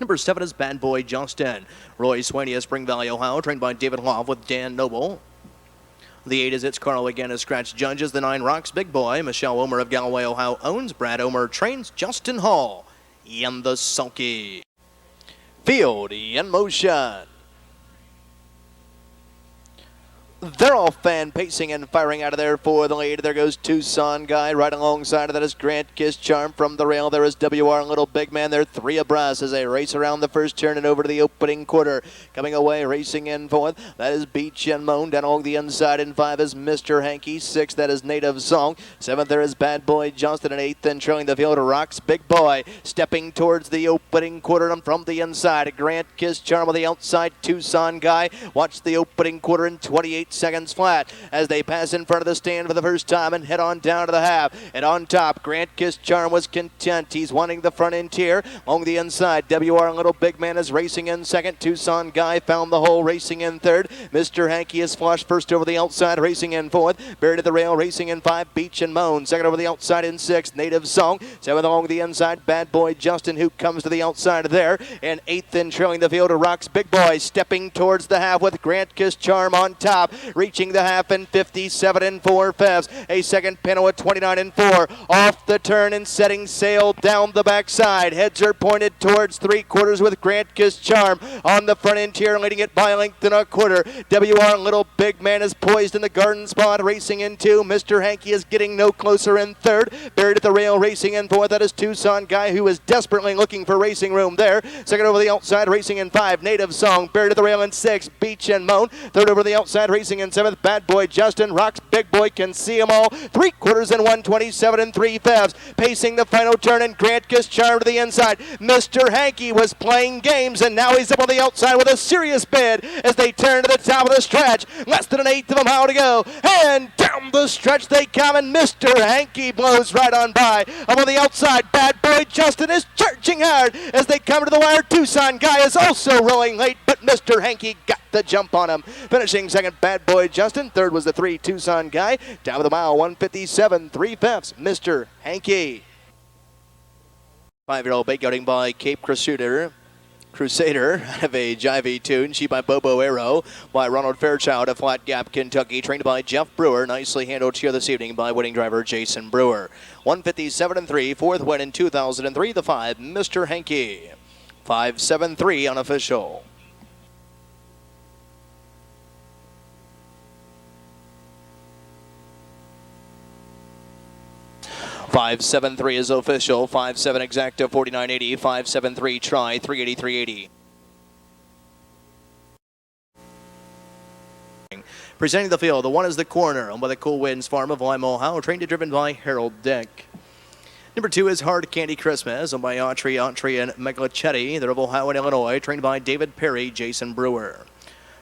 Number 7 is Bad Boy Justin. Roy Swaney of Spring Valley, Ohio, trained by David Love with Dan Noble. The 8 is It's Carl Again as Scratch Judges. The 9, Rocks Big Boy. Michelle Omer of Galloway, Ohio, owns. Brad Omer trains Justin Hall in the sulky. Field in motion. They're all fan pacing and firing out of there for the lead. There goes Tucson Guy. Right alongside of that is Grant Kiss Charm from the rail. There is WR Little Big Man. They're 3 abreast as they race around the first turn and over to the opening quarter. Coming away, racing in fourth. That is Beach and Moan. Down along the inside in 5 is Mr. Hanky. 6, that is Native Song. 7th, there is Bad Boy Johnston. And 8th, and trailing the field, Rocks Big Boy. Stepping towards the opening quarter and from the inside, Grant Kiss Charm on the outside. Tucson Guy. Watch the opening quarter in 28 seconds flat as they pass in front of the stand for the first time and head on down to the half. And on top, Grant Kiss Charm was content. He's wanting the front end tier. Along the inside, WR Little Big Man is racing in second. Tucson Guy found the hole, racing in third. Mr. Hanky is flush first over the outside, racing in fourth. Buried at the rail, racing in 5, Beach and Moan. Second over the outside in 6, Native Song. 7th along the inside, Bad Boy Justin, who comes to the outside there. And 8th in trailing the field, Rocks Big Boy, stepping towards the half with Grant Kiss Charm on top. Reaching the half in 57 and 4/5. A second panel at 29 and 4. Off the turn and setting sail down the backside. Heads are pointed towards 3/4 with Grant Kiss Charm on the front end tier, leading it by length and a quarter. WR Little Big Man is poised in the garden spot, racing in 2. Mr. Hanky is getting no closer in 3rd. Buried at the rail, racing in 4th. That is Tucson Guy, who is desperately looking for racing room there. Second over the outside, racing in 5. Native Song. Buried at the rail in 6. Beach and Moan. 3rd over the outside, racing racing in 7th. Bad Boy Justin rocks. Big Boy can see them all. 3/4 and 127 3/5. Pacing the final turn, and Grant gets charmed to the inside. Mr. Hankey was playing games, and now he's up on the outside with a serious bid as they turn to the top of the stretch. Less than an eighth of a mile to go, and down the stretch they come, and Mr. Hankey blows right on by. Up on the outside, Bad Boy Justin is charging hard as they come to the wire. Tucson Guy is also rolling late, but Mr. Hankey got the jump on him. Finishing second, Bad Boy Justin. Third was the 3 Tucson Guy. Down to the mile, 157 3/5, Mr. Hankey. 5-year-old bait guarding by Cape Crusader out of a jivey tune. She by Bobo Arrow by Ronald Fairchild of Flat Gap, Kentucky. Trained by Jeff Brewer. Nicely handled here this evening by winning driver Jason Brewer. 157 3, fourth win in 2003. The 5, Mr. Hankey. 5-7-3 unofficial. $573 is official. 5-7 exacta, 49.80. 5-7-3 try, 383.80. Presenting the field, the 1 is the corner, owned by the Cool Winds Farm of Lime, Ohio, trained and driven by Harold Dick. Number 2 is Hard Candy Christmas, owned by Autry and Meglachetti. They're of Ohio and Illinois, trained by David Perry, Jason Brewer.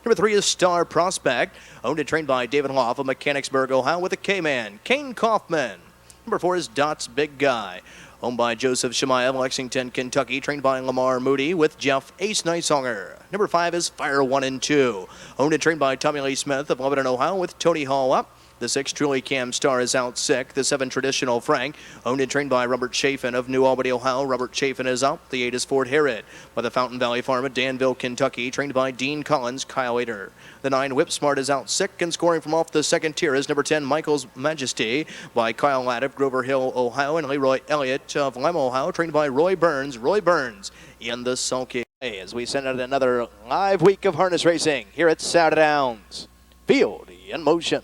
Number 3 is Star Prospect, owned and trained by David Hoff of Mechanicsburg, Ohio, with the K-Man, Kayne Kaufman. Number 4 is Dot's Big Guy, owned by Joseph Shemaiah of Lexington, Kentucky, trained by Lamar Moody with Jeff Ace Nisonger. Number 5 is Fire 1 and 2, owned and trained by Tommy Lee Smith of Lebanon, Ohio, with Tony Hall up. The 6 Truly Cam Star is out sick. The 7 Traditional Frank, owned and trained by Robert Chaffin of New Albany, Ohio. Robert Chaffin is out. The 8 is Fort Herod by the Fountain Valley Farm at Danville, Kentucky, trained by Dean Collins, Kyle Ader. The 9 Whip Smart is out sick, and scoring from off the second tier is number 10 Michael's Majesty by Kyle Ladd of Grover Hill, Ohio, and Leroy Elliott of Lima, Ohio, trained by Roy Burns. Roy Burns in the sulky. As we send out another live week of harness racing here at Scioto Downs. Field in motion.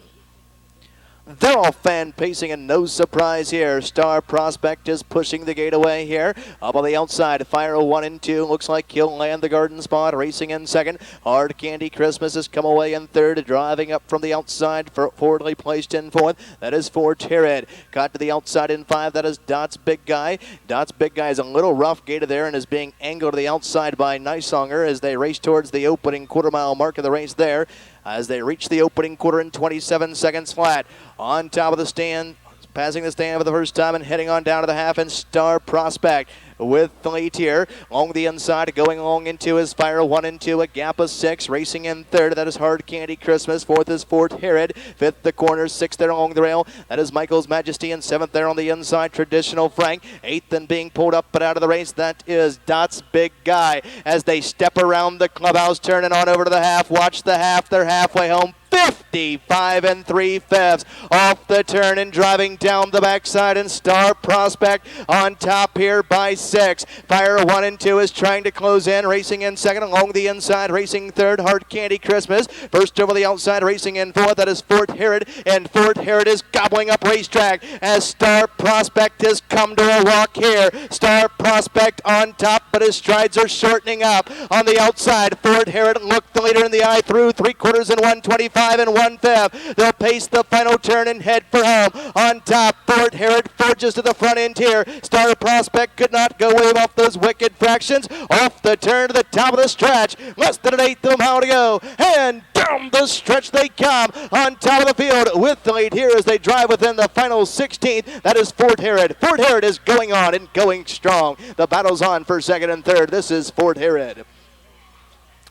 They're all fan pacing, and no surprise here. Star Prospect is pushing the gate away here. Up on the outside, Fire 1 and 2. Looks like he'll land the garden spot. Racing in second. Hard Candy Christmas has come away in third. Driving up from the outside, forwardly placed in fourth. That is Fort Herod. Caught to the outside in 5. That is Dot's Big Guy. Dot's Big Guy is a little rough gated there and is being angled to the outside by Nisonger as they race towards the opening quarter-mile mark of the race there. As they reach the opening quarter in 27 seconds flat. On top of the stand, passing the stand for the first time and heading on down to the half, and Star Prospect with the lead here. Along the inside, going along into his Fire 1 and 2, a gap of 6. Racing in third, that is Hard Candy Christmas. Fourth is Fort Herod. Fifth, the corner. Sixth there along the rail, that is Michael's Majesty. And seventh there on the inside, Traditional Frank. Eighth and being pulled up but out of the race, that is Dot's Big Guy. As they step around the clubhouse, turning on over to the half. Watch the half, they're halfway home. 55 3/5 off the turn and driving down the backside, and Star Prospect on top here by 6. Fire 1 and 2 is trying to close in, racing in second along the inside, racing third, Hard Candy Christmas. First over the outside, racing in fourth, that is Fort Herod, and Fort Herod is gobbling up racetrack as Star Prospect has come to a walk here. Star Prospect on top, but his strides are shortening up. On the outside, Fort Herod looked the leader in the eye through 3/4 and 125 and 1/5. They'll pace the final turn and head for home. On top, Fort Herod forges to the front end here. Star Prospect could not go wave off those wicked fractions. Off the turn to the top of the stretch. Less than an eighth of a mile to go. And down the stretch they come on top of the field with the lead here as they drive within the final 16th. That is Fort Herod. Fort Herod is going on and going strong. The battle's on for second and third. This is Fort Herod.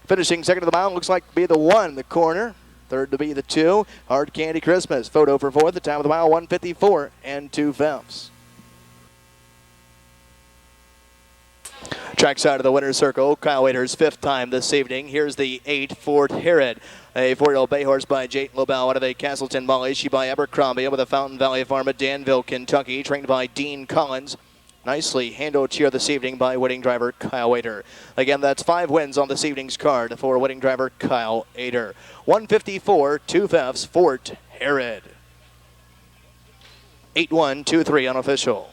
Finishing second to the mile looks like to be the 1 in the corner. Third to be the 2, Hard Candy Christmas. Photo for fourth, the time of the mile, 154 2/5. Trackside of the winner's circle, Kyle Ader's 5th time this evening. Here's the 8, Fort Herod. A 4-year-old bay horse by Jake Lobel out of a Castleton Molly. She by Abercrombie with a Fountain Valley Farm at Danville, Kentucky, trained by Dean Collins. Nicely handled here this evening by winning driver Kyle Ader. Again, that's 5 wins on this evening's card for winning driver Kyle Ader. 154 2/5 Fort Herod. 8-1-2-3 unofficial.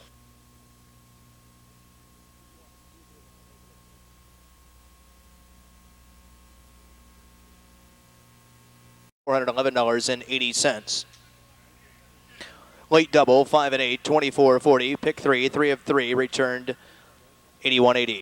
$411.80. Late double, 5 and 8, 24.40. Pick 3, 3 of 3, returned 81.80.